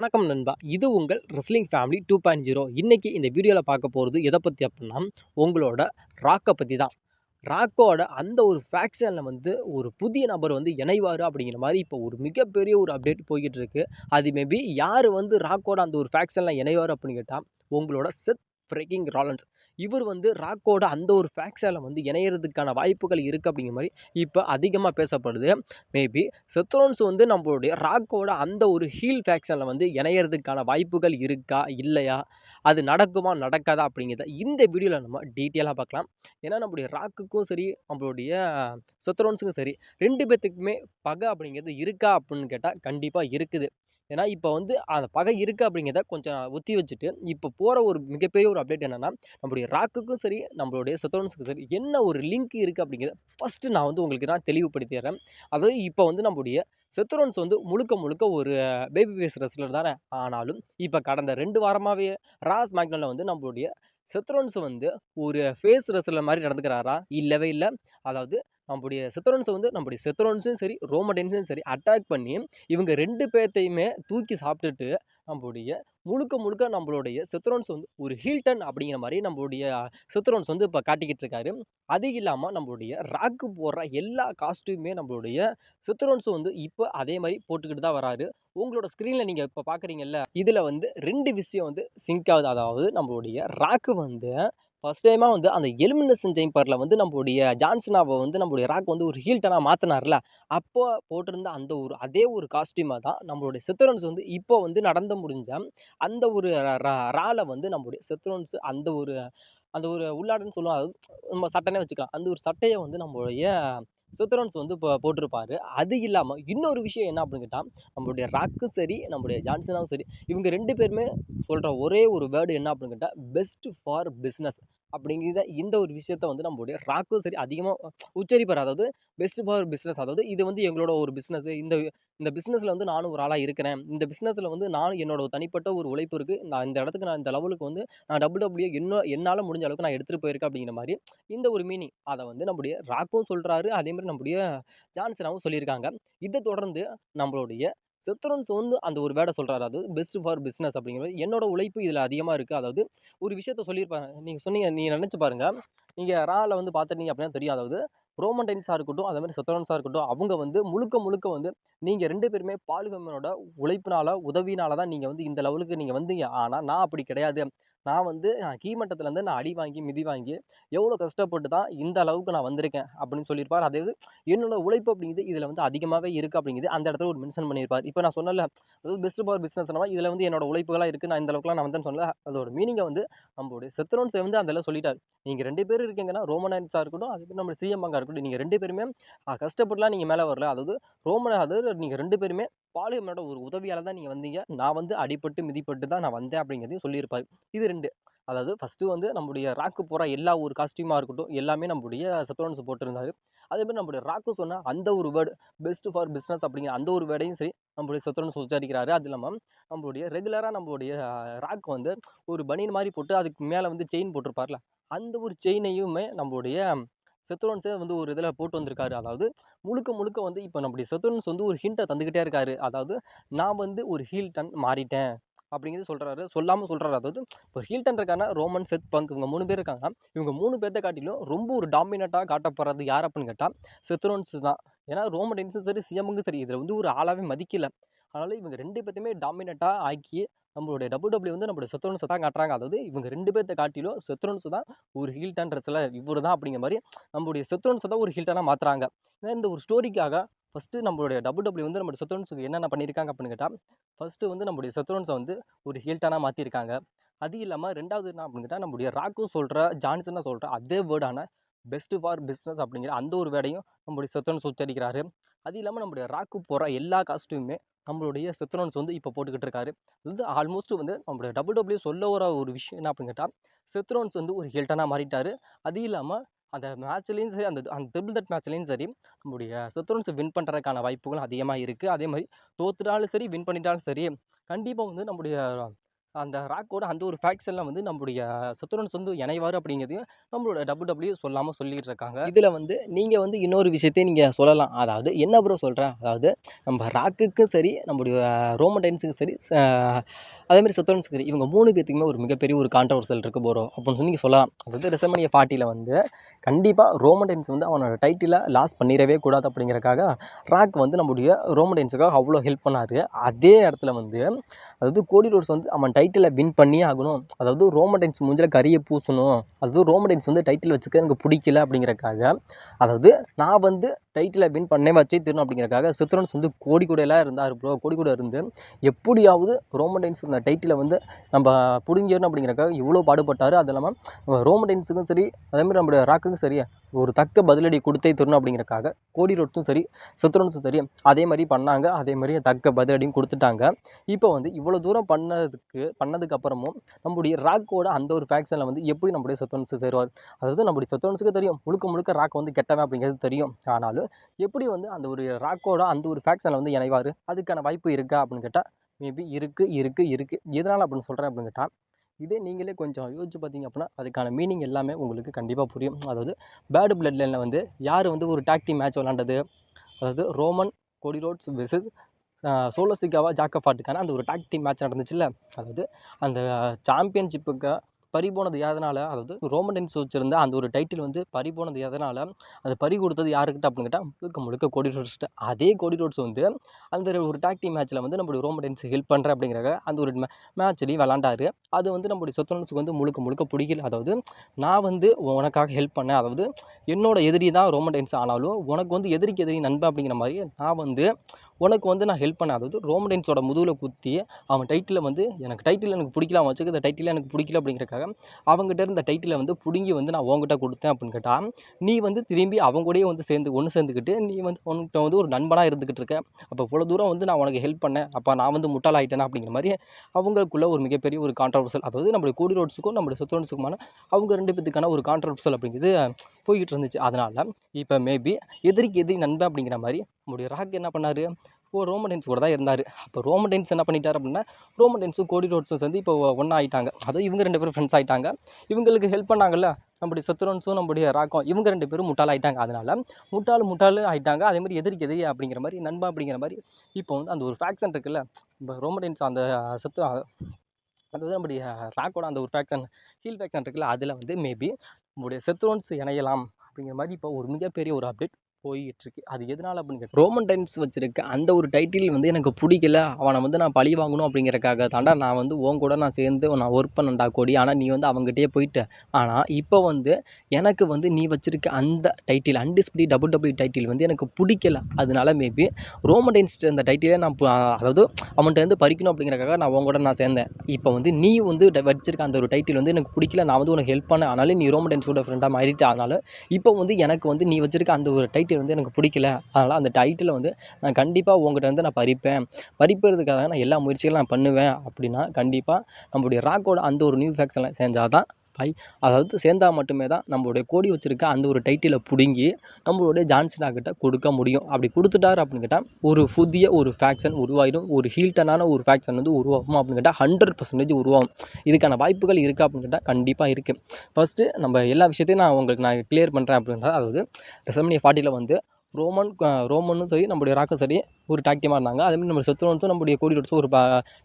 வணக்கம் நண்பா. இது உங்கள் ரெஸ்லிங் ஃபேமிலி 2.0. இன்னைக்கு இந்த வீடியோல பார்க்க போறது எத பத்தி அப்டின்னா, உங்களோட ராக்க பத்தி தான். ராக்கோட அந்த ஒரு ஃபேக்ஷன்ல ஒரு புதிய நபர் இணைவாரு அப்படிங்கிற மாரி இப்போ ஒரு மிகப்பெரிய ஒரு அப்டேட் போய்க்கிட்டு இருக்கு. அது மேபி யாரு ராக்கோட அந்த ஒரு ஃபேக்ஷன்ல இணைவாரு அப்படின்னு கேட்டா, உங்களோட செத் ஃப்ரீக்கிங் ராலன்ஸ். இவர் ராக்கோட அந்த ஒரு ஃபேக்ஷன்ல இணையறதுக்கான வாய்ப்புகள் இருக்கு அப்படிங்கிற மாரி இப்ப அதிகமா பேசப்படுது. மேபி செத் ரோலன்ஸ் நம்மளுடைய ராக்கோட அந்த ஒரு ஹீல் ஃபேக்ஷன்ல இணையறதுக்கான வாய்ப்புகள் இருக்கா? இல்லையா? அது நடக்குமா? நடக்காதா? அப்படிங்கிறத இந்த வீடியோல நம்ம டீட்டெயிலா பார்க்கலாம். ஏன்னா நம்முடைய ராக்குக்கும் சரி, நம்மளுடைய செத் ரோலன்ஸுக்கும் சரி 2 பேத்துக்குமே பகை அப்படிங்கிறது இருக்கா? அப்படின்னு கேட்டா கண்டிப்பா இருக்குது. ஏன்னா இப்ப அந்த பகை இருக்கு அப்படிங்கிறத கொஞ்சம் ஒத்தி வச்சுட்டு, இப்ப போற ஒரு மிகப்பெரிய ஒரு அப்டேட் என்னன்னா, நம்முடைய ராக்குக்கும் சரி, நம்மளுடைய செத் ரோலன்ஸுக்கும் சரி என்ன ஒரு லிங்க் இருக்கு அப்படிங்கிறத ஃபர்ஸ்ட்டு நான் உங்களுக்கு நான் தெளிவுபடுத்திர்றேன். அதாவது இப்ப நம்முடைய செத் ரோலன்ஸ் முழுக்க முழுக்க ஒரு பேபி ஃபேஸ் ரெஸ்லர் தானே. ஆனாலும் இப்ப கடந்த 2 வாரமாவே ஸ்மாக்டவுன்ல நம்மளுடைய செத் ரோலன்ஸ் ஒரு ஃபேஸ் ரெஸ்லர் மாரி நடந்துக்கிறாரா? இல்லவே இல்ல. அதாவது நம்முடைய செத் ரோலன்ஸ் நம்முடைய செத் ரோலன்ஸும் சரி, ரோமன் ரெயின்ஸும் சரி அட்டாக் பண்ணி, இவங்க 2 பேத்தையுமே தூக்கி சாப்பிட்டுட்டு, நம்முடைய முழுக்க முழுக்க நம்மளுடைய செத் ரோலன்ஸ் ஒரு ஹீல் டர்ன் அப்படிங்கிற மாரி நம்மளுடைய செத் ரோலன்ஸ் இப்ப காட்டிக்கிட்டு இருக்காரு. அது இல்லாம நம்மளுடைய ராக்கு போடுற எல்லா காஸ்ட்யூமே நம்மளுடைய செத் ரோலன்ஸ் இப்ப அதே மாரி போட்டுக்கிட்டு தான் வராரு. உங்களோட ஸ்க்ரீன்ல நீங்க இப்ப பார்க்குறீங்கல்ல, இதுல 2 விஷயம் சிங்க் ஆகுது. அதாவது நம்மளுடைய ராக்கு ஃபர்ஸ்ட் டைமா அந்த எலிமினேஷன் சேம்பர்ல நம்மளுடைய ஜான் சீனாவ நம்மளுடைய ராக் ஒரு ஹீல் டர்னா மாத்துனார்ல, அப்போ போட்டிருந்த அந்த ஒரு அதே ஒரு காஸ்டியூம தான் நம்மளுடைய செத் ரோலன்ஸ் இப்போ நடந்து முடிஞ்ச அந்த ஒரு ரால நம்முடைய செத் ரோலன்ஸ் அந்த ஒரு உள்ளாடைன்னு சொல்லுவோம். அதாவது நம்ம சட்டைன்னே வச்சுக்கலாம். அந்த ஒரு சட்டைய நம்மளுடைய செத் ரோலன்ஸ் இப்போ போட்டிருப்பாரு. அது இல்லாம இன்னொரு விஷயம் என்ன அப்படின்னு கேட்டா, நம்மளுடைய ராக்கும் சரி, நம்முடைய ஜான் சீனாவும் சரி, இவங்க 2 பேருமே சொல்ற ஒரே ஒரு வேர்ட் என்ன அப்படின்னு கேட்டா, பெஸ்ட் ஃபார் பிசினஸ் அப்படிங்கிற இந்த ஒரு விஷயத்த நம்மளுடைய ராக்கும் சரி அதிகமா உச்சரிப்பாரு. அதாவது பெஸ்ட் ஃபார் பிசினஸ், அதாவது இது எங்களோட ஒரு பிசினஸ். இந்த இந்த பிசினஸ்ல நானும் ஒரு ஆளா இருக்கிறேன். இந்த பிசினஸ்ல நானும் என்னோட தனிப்பட்ட ஒரு உழைப்பு இருக்கு. நான் இந்த இடத்துக்கு நான் இந்த லெவலுக்கு நான் WWE என்னால முடிஞ்ச அளவுக்கு நான் எடுத்துட்டு போயிருக்கேன் அப்படிங்கிற மாரி இந்த ஒரு மீனிங். அத நம்முடைய ராக்கும் சொல்றாரு. அதே மாரி நம்முடைய ஜான் சீனாவும் சொல்லியிருக்காங்க. இத தொடர்ந்து நம்மளுடைய செத் ரோலன்ஸ் அந்த ஒரு வேர்ட சொல்றாரு. அதாவது பெஸ்ட் ஃபார் பிசினஸ் அப்படிங்கிற மாரி என்னோட உழைப்பு இதுல அதிகமா இருக்கு. அதாவது ஒரு விஷயத்த சொல்லியிருப்பாங்க. நீங்க சொன்னீங்க, நீங்க நினைச்சு பாருங்க. நீங்க ரால பார்த்துட்டீங்க அப்படின்னா தெரியும். அதாவது ரோமன் ரெயின்ஸா இருக்கட்டும், அதே மாரி செத் ரோலன்ஸா இருக்கட்டும், அவங்க முழுக்க முழுக்க நீங்க 2 பேருமே பால் ஹெமனோட உழைப்பினால, உதவியினால தான் நீங்க இந்த லெவலுக்கு நீங்க வந்தீங்க. ஆனா நான் அப்படி கிடையாது. நான் கீழ்மட்டத்திலருந்து நான் அடி வாங்கி, மிதி வாங்கி எவ்வளோ கஷ்டப்பட்டு தான் இந்த அளவுக்கு நான் வந்திருக்கேன் அப்படின்னு சொல்லியிருப்பார். அதாவது என்னோட உழைப்பு அப்படிங்கிறது இதுல அதிகமாவே இருக்கு அப்படிங்கிறது அந்த இடத்துல ஒரு மென்ஷன் பண்ணியிருப்பார். இப்ப நான் சொன்னேன்ல, அதாவது பெஸ்ட் ஃபார் பிசினஸ்னா இதுல என்னோட உழைப்புகளா இருக்கு. நான் இந்த அளவுக்குலாம் நான் வந்தேன்னு சொன்னேன்ல, அதோட மீனிங்க நம்மளுடைய செத் ரோலன்ஸ் அந்த இடத்துல சொல்லிட்டாரு. நீங்க 2 பேரும் இருக்கீங்கன்னா, ரோமன் ரெயின்ஸா இருக்கட்டும், அதே மாரி நம்ம சிஎம் பங்கா இருக்கட்டும், நீங்க 2 பேருமே கஷ்டப்பட்டுலாம் நீங்க மேல வரல. அதாவது நீங்க 2 பேருமே பாலியமோட ஒரு உதவியால தான் நீங்க வந்தீங்க. நான் அடிபட்டு, மிதிப்பட்டு தான் நான் வந்தேன் அப்படிங்கிறதையும் சொல்லியிருப்பாரு. இது 2. அதாவது ஃபர்ஸ்ட்டு நம்முடைய ராக்கு போற எல்லா ஒரு காஸ்டியூமா இருக்கட்டும், எல்லாமே நம்முடைய செத் ரோலன்ஸ் போட்டிருந்தாரு. அதே மாரி நம்முடைய ராக்கு சொன்ன அந்த ஒரு வேர்ட் பெஸ்ட் ஃபார் பிசினஸ் அப்படிங்கிற அந்த ஒரு வேர்டையும் சரி, நம்முடைய செத் ரோலன்ஸ் உச்சரிக்கிறாரு. அது இல்லாம நம்மளுடைய ரெகுலரா நம்மளுடைய ராக் ஒரு பனியன் மாரி போட்டு அதுக்கு மேல செயின் போட்டிருப்பார்ல, அந்த ஒரு செயினையுமே நம்மளுடைய செத் ரோலன்ஸே ஒரு இதில போட்டு வந்திருக்காரு. அதாவது முழுக்க முழுக்க இப்ப நம்முடைய செத் ரோலன்ஸ் ஒரு ஹிண்ட்ட தந்துக்கிட்டே இருக்காரு. அதாவது நான் ஒரு ஹீல் டர்ன் மாறிட்டேன் அப்படிங்கிறது சொல்றாரு. சொல்லாம சொல்றாரு. அதாவது இப்போ ஹீல் டர்ன் இருக்கான்னா ரோமன், செத், பங்க் இவங்க 3 பேர் இருக்காங்க. இவங்க 3 பேத்த காட்டிலும் ரொம்ப ஒரு டாமினேட்டா காட்டப்படுறது யார் அப்படின்னு கேட்டா, செத் ரோலன்ஸ் தான். ஏன்னா ரோமன் ரெயின்ஸும் சரி, சிஎம்முக்கும் சரி இதில ஒரு ஆளாவே மதிக்கல. அதனால இவங்க 2 பேத்தையுமே டாமினேட்டா ஆக்கி நம்மளுடைய WWE நம்மளுடைய செத் ரோலன்ஸ தான் காட்டுறாங்க. அதாவது இவங்க 2 பேத்த காட்டிலும் செத் ரோலன்ஸ் தான் ஒரு ஹீல் டர்ன் ரெஸ்லர் இவரு தான் அப்படிங்கிற மாரி நம்மளுடைய செத் ரோலன்ஸ தான் ஒரு ஹீல் டர்னா மாத்துறாங்க. ஏன்னா இந்த ஒரு ஸ்டோரிக்காக ஃபர்ஸ்ட்டு நம்மளுடைய WWE நம்முடைய செத் ரோலன்ஸுக்கு என்னென்ன பண்ணியிருக்காங்க அப்படின்னு கேட்டா, ஃபர்ஸ்ட்டு நம்முடைய செத் ரோலன்ஸ ஒரு ஹீல் டர்னா மாத்தியிருக்காங்க. அது இல்லாம 2வது என்ன அப்படின்னு கேட்டா, நம்முடைய ராக்கும் சொல்ற, ஜான்சனும் சொல்ற அதே வேர்டான பெஸ்ட் ஃபார் பிசினஸ் அப்படிங்கிற அந்த ஒரு வேர்டையும் நம்முடைய செத் ரோலன்ஸ் உச்சரிக்கிறாரு. அது இல்லாம நம்முடைய ராக்கு போற எல்லா காஸ்டியூமுமே நம்மளுடைய செத் ரோலன்ஸ் இப்போ போட்டுக்கிட்டு இருக்காரு. ஆல்மோஸ்ட் நம்மளுடைய WWE சொல்ல வர ஒரு விஷயம் என்ன அப்படின்னு கேட்டா, செத் ரோலன்ஸ் ஒரு ஹீல் டர்னா மாறிட்டாரு. அது இல்லாம அந்த மேட்ச்லயும் சரி, அந்த அந்த ட்ரிபிள் தட் மேட்ச்லயும் சரி, நம்முடைய செத் ரோலன்ஸ் வின் பண்றதுக்கான வாய்ப்புகள் அதிகமா இருக்கு. அதே மாரி தோத்துட்டாலும் சரி, வின் பண்ணிட்டாலும் சரி, கண்டிப்பா நம்முடைய அந்த ராக்கோட அந்த ஒரு ஃபேக்ஷன்ல வந்து நம்முடைய சத்துருவன்ஸ் வந்து இணைவாரு அப்படிங்கிறதையும் நம்மளோட WWE சொல்லாம சொல்லிட்டு இருக்காங்க. இதுல வந்து நீங்க வந்து இன்னொரு விஷயத்தையும் நீங்க சொல்லலாம். அதாவது என்ன ப்ரோ சொல்றேன்? அதாவது நம்ம ராக்குக்கும் சரி, நம்முடைய ரோமன் ரெயின்ஸுக்கும் சரி, அதேமாரி சத்துருவன்ஸுக்கும் சரி, இவங்க 3 பேத்துக்குமே ஒரு மிகப்பெரிய ஒரு கான்ட்ரோவர்சல் இருக்கு ப்ரோ அப்படின்னு சொல்லி நீங்க சொல்லலாம். அதாவது WrestleMania 40ல வந்து கண்டிப்பா ரோமன் ரெயின்ஸ் வந்து அவனோட டைட்டில லாஸ் பண்ணிறவே கூடாது அப்படிங்கிறதுக்காக ராக் வந்து நம்முடைய ரோமன் ரெயின்ஸுக்காக அவ்வளோ ஹெல்ப் பண்ணாரு. அதே இடத்துல வந்து அதாவது கோடி ரோட்ஸ் வந்து அவன் டைட்டிலை வின் பண்ணியே ஆகணும். அதாவது ரோமன் ரெயின்ஸ் மூஞ்சில கரிய பூசணும். அதாவது ரோமன் ரெயின்ஸ் வந்து டைட்டில் வச்சுக்க எனக்கு பிடிக்கல அப்படிங்கிறக்காக, அதாவது நான் வந்து டைட்டிலை வின் பண்ணே வச்சே தீரணும் அப்படிங்கிறக்காக செத்ரோன்ஸ் வந்து கோடி கூடையெல்லாம் இருந்தார் ப்ரோ. கோடி கூட இருந்து எப்படியாவது ரோமன் ரெயின்ஸ் இந்த டைட்டிலை வந்து நம்ம பிடுங்கிடணும் அப்படிங்கிறக்காக இவ்வளோ பாடுபட்டார். அது இல்லாமல் ரோமன் ரெயின்ஸுக்கும் சரி, அதேமாதிரி நம்மளுடைய ராக்குக்கும் சரி ஒரு தக்க பதிலடி கொடுத்தே தரணும் அப்படிங்கிறக்காக கோடி ரோட்ஸும் சரி, செத்ரோன்ஸும் சரி அதே மாதிரி பண்ணாங்க. அதே மாதிரி தக்க பதிலடியும் கொடுத்துட்டாங்க. இப்போ வந்து இவ்வளோ தூரம் பண்ணதுக்கு அப்புறமும் நம்முடைய ராக்கோட அந்த ஒரு ஃபேக்ஷனில் வந்து எப்படி நம்முடைய செத்ரோன்ஸ் சேருவார்? அதாவது நம்முடைய செத்ரோன்ஸுக்கு தெரியும் முழுக்க ராக் வந்து கெட்டவன் அப்படிங்கிறது தெரியும். ஆனாலும் எப்படி வந்து அந்த ஒரு ராக்கோட அந்த ஒரு ஃபேக்ஷனில் வந்து இணைவார்? அதுக்கான வாய்ப்பு இருக்கா அப்படின்னு கேட்டால் மேபி இருக்கு. எதனால் அப்படின்னு சொல்கிறேன் அப்படின்னு கேட்டால், இதே நீங்களே கொஞ்சம் யோசிச்சு பார்த்தீங்க அப்படின்னா அதுக்கான மீனிங் எல்லாமே உங்களுக்கு கண்டிப்பாக புரியும். அதாவது பேட் பிளட் லைனில் வந்து யார் வந்து ஒரு டாக் டீம் மேட்ச் விளாண்டது? அதாவது Roman Cody Rhodes versus Solo Sikoa ஜாக்கபாட்டுக்கான அந்த ஒரு டாக் டீம் மேட்ச் நடந்துச்சுல்ல. அதாவது அந்த சாம்பியன்ஷிப்புக்கு பறிபோனது எதனால்? அதாவது ரோமன் ரெயின்ஸ் வச்சுருந்த அந்த ஒரு டைட்டில் வந்து பறிபோனது எதனால்? அது பறி கொடுத்தது யாருக்கிட்ட அப்படின்னு கேட்டால் முழுக்க கோடி ரோட்ஸ்கிட்ட. அதே கோடி ரோட்ஸ் வந்து அந்த ஒரு டாக் டீம் மேட்ச்சில் வந்து நம்மளுடைய ரோமன் ரெயின்ஸ் ஹெல்ப் பண்ணுறேன் அப்படிங்கிறக்க அந்த ஒரு மேட்ச்லேயும் விளாண்டாரு. அது வந்து நம்மளுடைய செத்ரோன்ஸுக்கு வந்து முழுக்க பிடிக்கல. அதாவது நான் வந்து உனக்காக ஹெல்ப் பண்ணேன். அதாவது என்னோட எதிரி தான் ரோமன் ரெயின்ஸ், ஆனாலும் உனக்கு வந்து எதிரிக்கு எதிரி நண்பன் அப்படிங்கிற மாதிரி நான் வந்து உனக்கு வந்து நான் ஹெல்ப் பண்ணேன். அதாவது ரோமன் ரெயின்ஸோட முதுகில் குத்தி அவன் டைட்டிலை வந்து எனக்கு பிடிக்கல, அவன் வச்சுக்க டைட்டில் எனக்கு பிடிக்கல அப்படிங்கிறக்காக அவங்ககிட்ட இருந்த டைட்டிலை வந்து பிடுங்கி வந்து நான் உங்ககிட்ட கொடுத்தேன் அப்படின்னு கேட்டால், நீ வந்து திரும்பி அவங்க கூடயே வந்து சேர்ந்துக்கிட்டு நீ வந்து உன்கிட்ட வந்து ஒரு நண்பனாக இருந்துக்கிட்டு இருக்க. அப்போ இவ்வளோ தூரம் வந்து நான் உனக்கு ஹெல்ப் பண்ணேன், அப்போ நான் வந்து முட்டாளாயிட்டேனா அப்படிங்கிற மாதிரி அவங்களுக்குள்ள ஒரு மிகப்பெரிய ஒரு கான்ட்ரவர்சல். அதாவது நம்மளுடைய கோடி ரோட்ஸுக்கும் நம்மளுடைய செத்ரோன்ஸுக்குமான அவங்க 2 பேத்துக்கான ஒரு கான்ட்ரவர்சல் அப்படிங்கிறது போய்கிட்டு இருந்துச்சு. அதனால் இப்போ மேபி எதிரிக்கு எதிரி நண்பன் அப்படிங்கிற மாதிரி நம்முடைய ராக் என்ன பண்ணார்? ரோமன் ரெயின்ஸ் கூட தான் இருந்தார். அப்போ ரோமன் ரெயின்ஸ் என்ன பண்ணிட்டார் அப்படின்னா, ரோமன் ரெயின்ஸும் கோடி ரோட்ஸும் சேர்ந்து இப்போ ஒன்றா ஆகிட்டாங்க. அதாவது இவங்க 2 பேரும் ஃப்ரெண்ட்ஸ் ஆகிட்டாங்க. இவங்களுக்கு ஹெல்ப் பண்ணாங்கல்ல நம்முடைய செத்ரோன்ஸும் நம்முடைய ராக்கும், இவங்க 2 பேரும் முட்டாள் ஆகிட்டாங்க. அதனால் முட்டாள் ஆகிட்டாங்க. அதேமாதிரி எதிரிக்கு எதிரி அப்படிங்கிற மாதிரி நண்பா அப்படிங்கிற மாதிரி இப்போ வந்து அந்த ஒரு ஃபேக்ஷன் இருக்குல்ல, இப்போ ரோமன் ரெயின்ஸ் அந்த அதாவது நம்முடைய ராக்கோட அந்த ஒரு ஃபேக்ஷன் ஹீல் ஃபேக்ஷன் இருக்குல்ல, அதில் வந்து மேபி நம்முடைய செத்ரோன்ஸ் இணையலாம் அப்படிங்கிற மாதிரி இப்போ ஒரு மிகப்பெரிய ஒரு அப்டேட் போயிட்டுருக்கு. அது எதனால் அப்படின்னு கேட்டால், ரோமன் ரெயின்ஸ் வச்சுருக்க அந்த ஒரு டைட்டில் வந்து எனக்கு பிடிக்கல, அவனை வந்து நான் பழி வாங்கணும் அப்படிங்கிறக்காக தாண்டா நான் வந்து உன் கூட நான் சேர்ந்து நான் ஒர்க் பண்ணேன்டா கோடி. ஆனால் நீ வந்து அவங்ககிட்டயே போயிட்ட. ஆனால் இப்போ வந்து எனக்கு வந்து நீ வச்சுருக்க அந்த டைட்டில் அன்டிஸ்பியூட்டட் WWE டைட்டில் வந்து எனக்கு பிடிக்கல. அதனால மேபி ரோமன் ரெயின்ஸ் அந்த டைட்டிலே நான் அதாவது அவன்கிட்ட வந்து பறிக்கணும் அப்படிங்கிறக்காக நான் உன் கூட நான் சேர்ந்தேன். இப்போ வந்து நீ வந்து வச்சிருக்க அந்த ஒரு டைட்டில் வந்து எனக்கு பிடிக்கல, நான் வந்து உனக்கு ஹெல்ப் பண்ணேன், ஆனாலும் நீ ரோமன் ரெயின்ஸ் கூட ஃப்ரெண்டாக மாறிட்டு. அதனால் இப்போ வந்து எனக்கு வந்து நீ வச்சிருக்க அந்த ஒரு டைட்டில் வந்து எனக்கு பிடிக்கல. அதனால் அந்த டைட்டிலை வந்து நான் கண்டிப்பாக உங்ககிட்ட வந்து நான் பறிப்பதற்காக நான் எல்லா முயற்சிகளும் நான் பண்ணுவேன் அப்படின்னா, கண்டிப்பாக நம்மளுடைய ராக்கோட அந்த ஒரு நியூ ஃபேக்ஷனில் செஞ்சால் தான் அதாவது சேர்ந்தால் மட்டுமே தான் நம்மளுடைய கோடி வச்சுருக்க அந்த ஒரு டைட்டிலை பிடுங்கி நம்மளுடைய ஜான்சினா கிட்ட கொடுக்க முடியும். அப்படி கொடுத்துட்டார் அப்படின்னு கேட்டால் ஒரு புதிய ஒரு ஃபேக்ஷன் உருவாயிடும். ஒரு ஹீல்டனான ஒரு ஃபேக்ஷன் வந்து உருவாகும் அப்படின்னு கேட்டால் 100% உருவாகும். இதுக்கான வாய்ப்புகள் இருக்கா அப்படின்னு கேட்டால் கண்டிப்பாக இருக்குது. ஃபஸ்ட்டு நம்ம எல்லா விஷயத்தையும் நான் கிளியர் பண்ணுறேன் அப்படின்னா, அதாவது WrestleMania 40ல் வந்து ரோமனும் சரி நம்முடைய ராக்கும் சரி ஒரு டாக் டீமாக இருந்தாங்க. அதேமாதிரி நம்ம செத்ரோன்ஸும் நம்முடைய கோடி ரோட்ஸும் ஒரு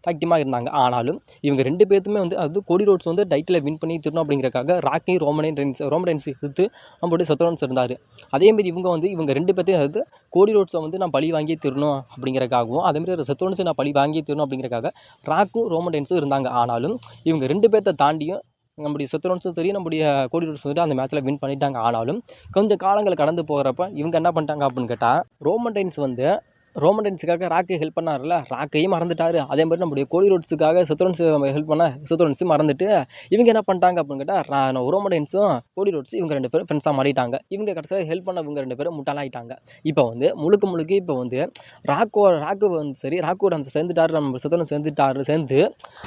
டாக் டீமாக இருந்தாங்க. ஆனாலும் இவங்க 2 பேருமே வந்து அதாவது கோடி ரோட்ஸ் வந்து டைட்டிலை வின் பண்ணி தரணும் அப்படிங்கிறக்காக ராக்கையும் ரோமன் ரெயின்ஸ் எதிர்த்து நம்மளுடைய செத்ரோன்ஸ் இருந்தார். அதேமாரி இவங்க 2 பேர்த்தையும் அதாவது கோடி ரோட்ஸை வந்து நான் பழி வாங்கி தரணும் அப்படிங்கிறக்காகவும், அதேமாதிரி செத்ரோன்ஸை நான் பழி வாங்கி தரணும் அப்படிங்கிறக்காக ராக்கும் ரோமன் ரெயின்ஸும் இருந்தாங்க. ஆனாலும் இவங்க 2 பேர்த்த தாண்டியும் நம்முடைய செத்ரோன்ஸும் சரி நம்முடைய கோடி ரோட்ஸும் சரி அந்த மேட்ச்சில் வின் பண்ணிட்டாங்க. ஆனாலும் கொஞ்சம் காலங்கள் கடந்து போகிறப்ப இவங்க என்ன பண்ணிட்டாங்க அப்படின்னு கேட்டால், ரோமன் ரெயின்ஸுக்காக ராக்கு ஹெல்ப் பண்ணார்ல, ராக்கையும் மறந்துட்டார். அதே மாதிரி நம்முடைய கோடி ரோட்ஸுக்காக செத்ரோன்ஸும் மறந்துட்டு இவங்க என்ன பண்ணிட்டாங்க அப்படின்னு கேட்டால், ரோமன் ரெயின்ஸும் கோடி ரோட்ஸும் இவங்க 2 பேரும் ஃப்ரெண்ட்ஸாக மாறிட்டாங்க. இவங்க கடைசியாக ஹெல்ப் பண்ண இவங்க 2 பேரும் முட்டாளாயிட்டாங்க. இப்போ வந்து முழுக்க இப்போ வந்து ராக்கு வந்து சரி ராக்கோட அந்த சேர்ந்துட்டார், நம்ம செத்ரோன்ஸ் சேர்ந்து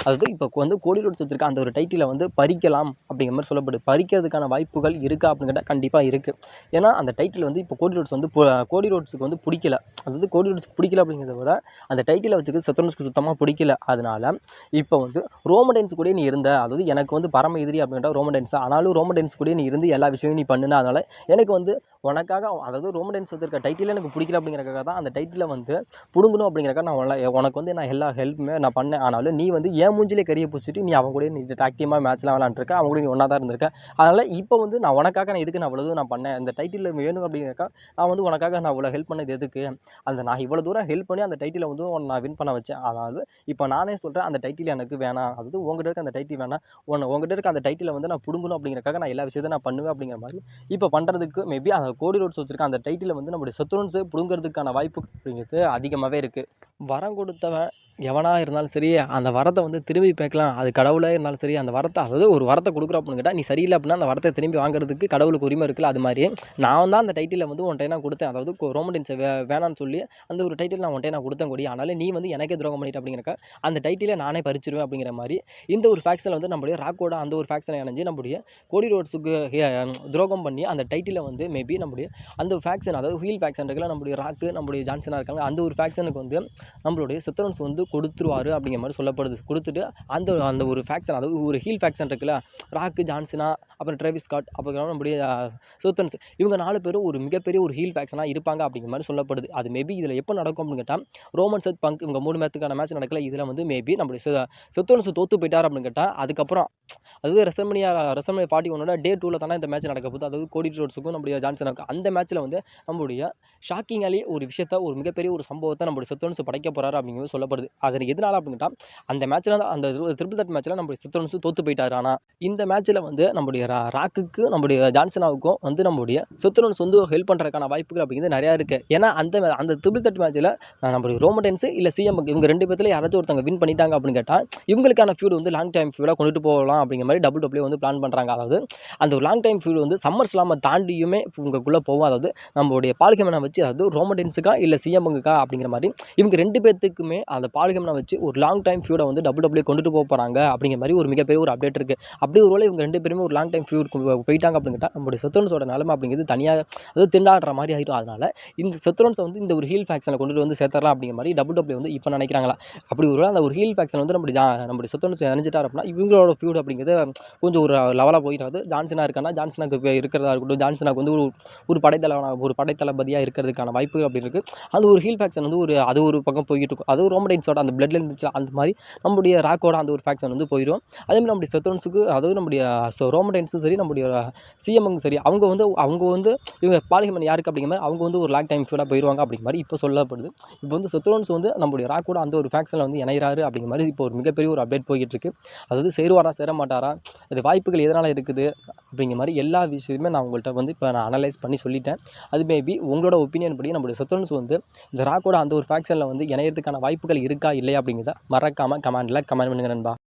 அதாவது இப்போ வந்து கோடி ரோட்ஸ் வச்சுருக்க அந்த ஒரு டைட்டிலை வந்து பறிக்கலாம் அப்படிங்கிற மாதிரி சொல்லப்படுது. பறிக்கிறதுக்கான வாய்ப்புகள் இருக்கா அப்படின்னு கேட்டால் கண்டிப்பாக இருக்குது. ஏன்னா அந்த டைட்டில் வந்து இப்போ கோடி ரோட்ஸுக்கு வந்து பிடிக்கல. அதாவது கோடி சத்ருன்ஸ்க்கு பிடிக்கல அப்படிங்கிறத விட அந்த டைட்டிலை வச்சுக்க சத்ருன்ஸ்க்கு சுத்தமாக பிடிக்கல. அதனால இப்போ வந்து ரோமடென்ஸ் கூட நீ இருந்த, அதாவது எனக்கு வந்து பரம எதிரி அப்படின்ட்டா ரோமடென்ஸ். ஆனாலும் ரோமடென்ஸ் கூட நீ இருந்து எல்லா விஷயமும் நீ பண்ணுன. அதனால எனக்கு வந்து உனக்காக அதாவது ரோமடென்ஸ் வச்சிருக்க டைட்டிலே எனக்கு பிடிக்கல அப்படிங்கிறக்காக தான் அந்த டைட்டிலை வந்து பிடுங்கணும் அப்படிங்கிறக்காக நான் உனக்கு வந்து நான் எல்லா ஹெல்ப்புமே நான் பண்ணேன். ஆனாலும் நீ வந்து என் மூஞ்சிலே கரிய பூசிட்டு நீ அவங்க கூட நீ டாக்டியமாக மேட்ச்லாம் விளாண்டுருக்க, அவங்க கூட நீ ஒன்றா தான் இருந்திருக்க. அதனால் இப்போ வந்து நான் உனக்காக நான் எதுக்கு நான் இவ்வளோ நான் பண்ணேன், இந்த டைட்டில் வேணும் அப்படிங்கிறக்கா நான் வந்து உனக்காக நான் இவ்வளோ ஹெல்ப் பண்ணது எதுக்கு, அந்த நான் இவ்வளோ தூரம் ஹெல்ப் பண்ணி அந்த டைட்டிலை வந்து நான் வின் பண்ண வச்சேன். அதாவது இப்போ நானே சொல்கிறேன் அந்த டைட்டில் எனக்கு வேணாம், அதாவது உங்ககிட்ட இருக்க அந்த டைட்டில் வேணாம், உங்ககிட்ட இருக்க அந்த டைட்டிலை வந்து நான் பிடுங்கணும் அப்படிங்கிறக்காக நான் எல்லா விஷயத்தையும் நான் பண்ணுவேன் அப்படிங்கிற மாதிரி இப்போ பண்ணுறதுக்கு மேபி அந்த கோடி ரோட்ஸ் வச்சிருக்க அந்த டைட்டிலை வந்து நம்முடைய சத்ருன்ஸை பிடுங்கிறதுக்கான வாய்ப்பு அப்படிங்கிறது அதிகமாகவே இருக்குது. வரம் கொடுத்தவன் எவனாக இருந்தாலும் சரி, அந்த வரத்தை வந்து திரும்பி கேட்கலாம். அது கடவுளாக இருந்தாலும் சரி, அந்த வரத்தை அதாவது ஒரு வரத்தை கொடுக்குறோம் அப்படின்னு கேட்டால் நீ சரியில்லை அப்படின்னா அந்த வரத்தை திரும்பி வாங்குறதுக்கு கடவுளுக்கு உரிமை இருக்குல்ல. அது மாதிரி நான் தான் அந்த டைட்டிலை வந்து உன்கிட்ட நான் கொடுத்தேன், அதாவது ரோமடென்ஸை வேணான்னு சொல்லி அந்த ஒரு டைட்டில் நான் உன்கிட்ட நான் கொடுத்தேன் கூடி. ஆனாலும் நீ வந்து எனக்கே துரோகம் பண்ணிட்டு அப்படிங்கிறக்க அந்த டைட்டிலை நானே பறிச்சிருவேன் அப்படிங்கிற மாதிரி இந்த ஒரு ஃபேக்ஷனில் வந்து நம்முடைய ராக்கோட அந்த ஒரு ஃபேக்ஷனை இணைஞ்சு நம்முடைய கோடி ரோட்ஸுக்கு துரோகம் பண்ணி அந்த டைட்டிலை வந்து மேபி நம்முடைய அந்த ஃபேக்ஷன், அதாவது ஹீல் ஃபேக்ஷன் இருக்குல்ல, நம்முடைய ராக்கு நம்முடைய ஜான்சனாக இருக்காங்க, அந்த ஒரு ஃபேக்ஷனுக்கு வந்து நம்மளுடைய சத்ருன்ஸ் வந்து கொடுத்துருவாரு அப்படிங்கிற மாதிரி சொல்லப்படுது. கொடுத்துட்டு அந்த அந்த ஒரு ஃபேக்ஷன், அதாவது ஒரு ஹீல் ஃபேக்ஷன் இருக்குல்ல, ராக்கு, ஜான்சனா, அப்புறம் ட்ரேவிஸ் ஸ்காட், அப்புறம் நம்முடைய சத்ருன்ஸ், இவங்க 4 பேரும் ஒரு மிகப்பெரிய ஒரு ஹீல் ஃபேக்ஷனாக இருப்பாங்க அப்படிங்கிற மாதிரி சொல்லப்படுது. அது மேபி இதில் எப்போ நடக்கும் அப்படின்னு கேட்டால் ரோமன் சத் பங்க் இவங்க 3 மேட்சுக்கான மேட்ச் நடக்கல. இதில் வந்து மேபி நம்முடைய சத்ருன்ஸ் தோற்று போயிட்டார் அப்படின்னு கேட்டால் அதுக்கப்புறம் அதாவது ரெசல்மனியா 41 டே 2ல தானே இந்த மேட்ச் நடக்க போகுது. அதாவது கோடி ரோட்ஸுக்கும் நம்முடைய ஜான்சனுக்கும் அந்த மேட்ச்சில் வந்து நம்முடைய ஷாக்கிங்காலே ஒரு விஷயத்த, ஒரு மிகப்பெரிய ஒரு சம்பவத்தை நம்முடைய சத்ருன்ஸ் படைக்க போகிறாரு அப்படிங்கிறது சொல்லப்படுது. அது எதனால அப்படின்னு கேட்டால் அந்த மேட்ச்சில் அந்த ட்ரிபிள் தட் மேட்ச்சில் நம்முடைய சத்ருன்ஸ் தோற்று போயிட்டார். ஆனால் இந்த மேட்ச்சில் வந்து நம்முடைய ராக்குக்கு நம்முடைய ஜான்சனாவுக்கும் வந்து நம்முடைய சத்ருன்ஸ் வந்து ஹெல்ப் பண்ணுறதுக்கான வாய்ப்புகள் அப்படிங்கிறது நிறையா இருக்குது. ஏன்னா அந்த ட்ரிபிள் தட் மேட்ச்சில் நம்முடைய ரோமடென்ஸ் இல்லை சிஎம் இவங்க 2 பேர்த்தில் யாராச்சும் ஒருத்தவங்க வின் பண்ணிட்டாங்க அப்படின்னு கேட்டால் இவங்களுக்கான ஃபியூட் வந்து லாங் டைம் ஃபியூடாக கொண்டுட்டு போகலாம் அப்படிங்கிற மாதிரி WWE வந்து பிளான் பண்ணுறாங்க. அதாவது அந்த ஒரு லாங் டைம் ஃபியூட் வந்து சம்மர் ஸ்லாமை தாண்டியுமே இவங்களுக்குள்ளே போகும். அதாவது நம்மளுடைய பால்கேமனை வச்சு, அதாவது ரோமடென்ஸுக்கா இல்லை சிஎம்முக்கா அப்படிங்கிற மாதிரி இவங்க 2 பேர்த்துக்குமே அந்த பால்கேமனை வச்சு ஒரு லாங் டைம் ஃபியூடை வந்து WWE கொண்டுட்டு போக போகிறாங்க அப்படிங்கிற மாதிரி ஒரு மிகப்பெரிய ஒரு அப்டேட் இருக்குது. அப்படி ஒரு வேளை இவங்க 2 பேருமே ஒரு லாங் டைம் ஃபியூட் போயிட்டாங்க அப்படின்னு கேட்டால் நம்மளுடைய சத்ருன்ஸோட நிலைமை அப்படிங்கிறது தனியாக அதாவது திண்டாடுற மாதிரி ஆகிடும். அதனால் இந்த சத்ருன்ஸை வந்து இந்த ஒரு ஹீல் ஃபேக்ஷனை கொண்டுட்டு வந்து சேர்த்தரலாம் அப்படிங்கிற மாதிரி WWE வந்து இப்போ நினைக்கிறாங்களா. அப்படி ஒரு வேளை அந்த ஒரு ஹீல் ஃபேக்ஷன் வந்து நம்முடைய சத்ருன்ஸ் நினைச்சிட்டார் அப்படின்னா இவங்களோட ஃபியூட் அப்படிங்கிறது கொஞ்சம் ஒரு லெவலாக போயிடாது. ஜான்சனா இருக்கான்னா ஜான்சனாக்கு இருக்கிறதா இருக்கட்டும், ஜான்சனாக்கு வந்து ஒரு படைத்தளபதியாக இருக்கிறதுக்கான வாய்ப்பு அப்படி இருக்குது. அந்த ஒரு ஹீல் ஃபேக்ஷன் வந்து அது ஒரு பக்கம் போய்கிட்டு இருக்கும். அது ரோமடென்ஸோட அந்த பிளட்ல இருந்துச்சு அந்த மாதிரி நம்முடைய ராக்கோட அந்த ஒரு ஃபேக்ஷன் வந்து போயிடும். அதேமாதிரி நம்முடைய சத்ருன்ஸுக்கு, அதாவது நம்முடைய ரோமடென்ஸும் சரி, நம்முடைய சிஎம்மும் சரி, அவங்க வந்து இவங்க பாலிகமன் யாருக்கு அப்படிங்கிற மாதிரி அவங்க வந்து ஒரு லாங் டைம் ஃபியூடாக போயிடுவாங்க அப்படிங்கிற மாதிரி இப்போ சொல்லப்படுது. இப்போ வந்து சத்ருன்ஸ் வந்து நம்முடைய ராக்கோட அந்த ஒரு ஃபேக்ஷனில் வந்து இணைகிறாரு அப்படிங்கிற மாதிரி இப்போ ஒரு மிகப்பெரிய ஒரு அப்டேட் போய்கிட்டு இருக்கு. அதாவது சேருவாரா சேர மாட்டாரா, அது வாய்ப்புகள் எதனால் இருக்குது அப்படிங்கிற மாதிரி எல்லா விஷயமே நான் உங்கள்கிட்ட வந்து இப்போ நான் அனலைஸ் பண்ணி சொல்லிட்டேன். அது மேபி உங்களோட ஒப்பீனியன் படி நம்முடைய சத்ருன்ஸ் வந்து இந்த ராக்கோட அந்த ஒரு ஃபேக்ஷனில் வந்து இணையறதுக்கான வாய்ப்புகள் இருக்கா இல்லையா அப்படிங்கிறத மறக்காமல் கமெண்ட் பண்ணுங்க நண்பா.